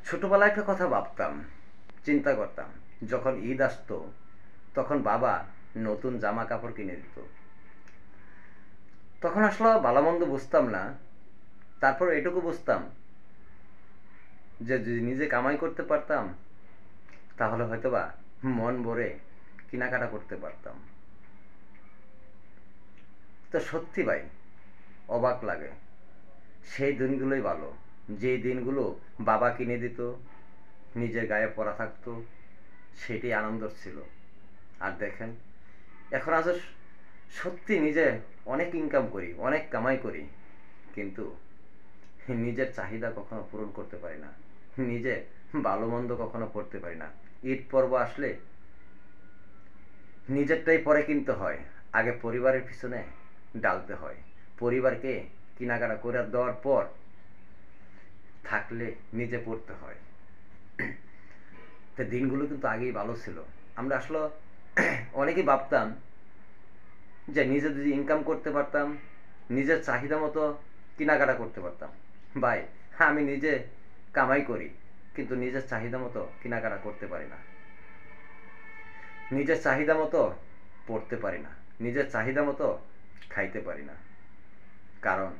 ছোটবেলায় একটা কথা ভাবতাম, চিন্তা করতাম। যখন ঈদ আসতো তখন বাবা নতুন জামা কাপড় কিনে দিত। তখন আসলে ভালো মন্দ বুঝতাম না, তারপর এটুকু বুঝতাম যে যদি নিজে কামাই করতে পারতাম তাহলে হয়তোবা মন ভরে কেনাকাটা করতে পারতাম। তো সত্যি ভাই, অবাক লাগে। সেই দিনগুলোই ভালো, যেই দিনগুলো বাবা কিনে দিত, নিজের গায়ে পরা থাকতো, সেটি আনন্দ ছিল। আর দেখেন, এখন আজ সত্যি নিজে অনেক ইনকাম করি, অনেক কামাই করি, কিন্তু নিজের চাহিদা কখনো পূরণ করতে পারি না। নিজে ভালো মন্দ কখনো করতে পারি না। ঈদ পর্ব আসলে নিজেরটাই পরে কিনতে হয়, আগে পরিবারের পিছনে ডালতে হয়। পরিবারকে কেনাকাটা করে দেওয়ার পর থাকলে নিজে পড়তে হয়। তো দিনগুলো কিন্তু আগেই ভালো ছিল। আমরা আসলে অনেকেই ভাবতাম যে নিজে যদি ইনকাম করতে পারতাম, নিজের চাহিদা মতো কেনাকাটা করতে পারতাম। ভাই, আমি নিজে কামাই করি, কিন্তু নিজের চাহিদা মতো কেনাকাটা করতে পারি না। নিজের চাহিদা মতো পড়তে পারি না, নিজের চাহিদা মতো খাইতে পারি না। কারণ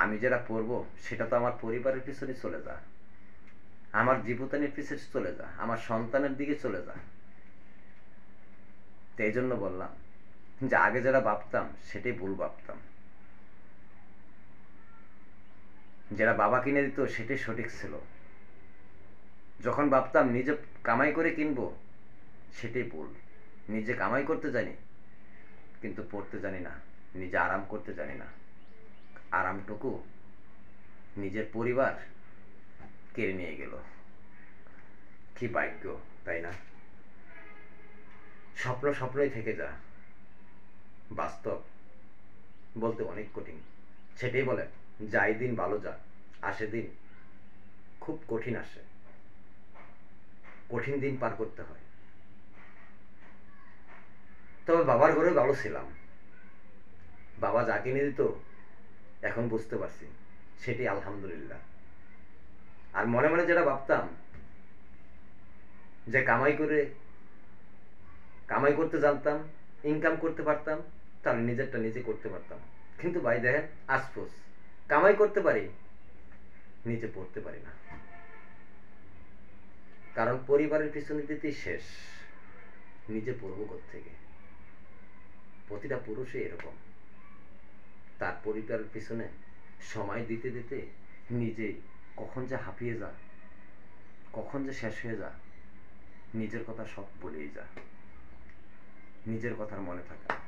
আমি যেটা পড়বো সেটা তো আমার পরিবারের পিছনে চলে যা, আমার জীবিকার পিছনে চলে যা, আমার সন্তানের দিকে চলে যা। তো এই জন্য বললাম যে আগে যেটা ভাবতাম সেটাই ভুল ভাবতাম। যেটা বাবা কিনে দিত সেটাই সঠিক ছিল। যখন ভাবতাম নিজে কামাই করে কিনবো, সেটাই ভুল। নিজে কামাই করতে জানি, কিন্তু পড়তে জানি না, নিজে আরাম করতে জানি না। আরামটুকু নিজের পরিবার কেড়ে নিয়ে গেল। কি ভাগ্য, তাই না? স্বপ্ন স্বপ্নই থেকে যা, বাস্তব বলতে অনেক কঠিন। সেটাই বলে, যাই দিন ভালো যা, আসে দিন খুব কঠিন আসে। কঠিন দিন পার করতে হয়। তবে বাবার ঘরে ভালো ছিলাম। বাবা যা কিনে দিত এখন বুঝতে পারছি সেটি আলহামদুলিল্লাহ। আর মনে মনে যেটা ভাবতাম যে কামাই করতে জানতাম, ইনকাম করতে পারতাম, তাহলে নিজেরটা নিজে করতে পারতাম। কিন্তু ভাই দেখেন, আফসোস, কামাই করতে পারি, নিজে পড়তে পারি না। কারণ পরিবারের পিছনে দিতেই শেষ, নিজে পড়বো কোত্থেকে? প্রতিটা পুরুষই এরকম, তার পরিবারের পিছনে সময় দিতে দিতে নিজেই কখন যে হাঁপিয়ে যা, কখন যে শেষ হয়ে যা, নিজের কথা সব ভুলেই যা, নিজের কথার মনে থাকে না।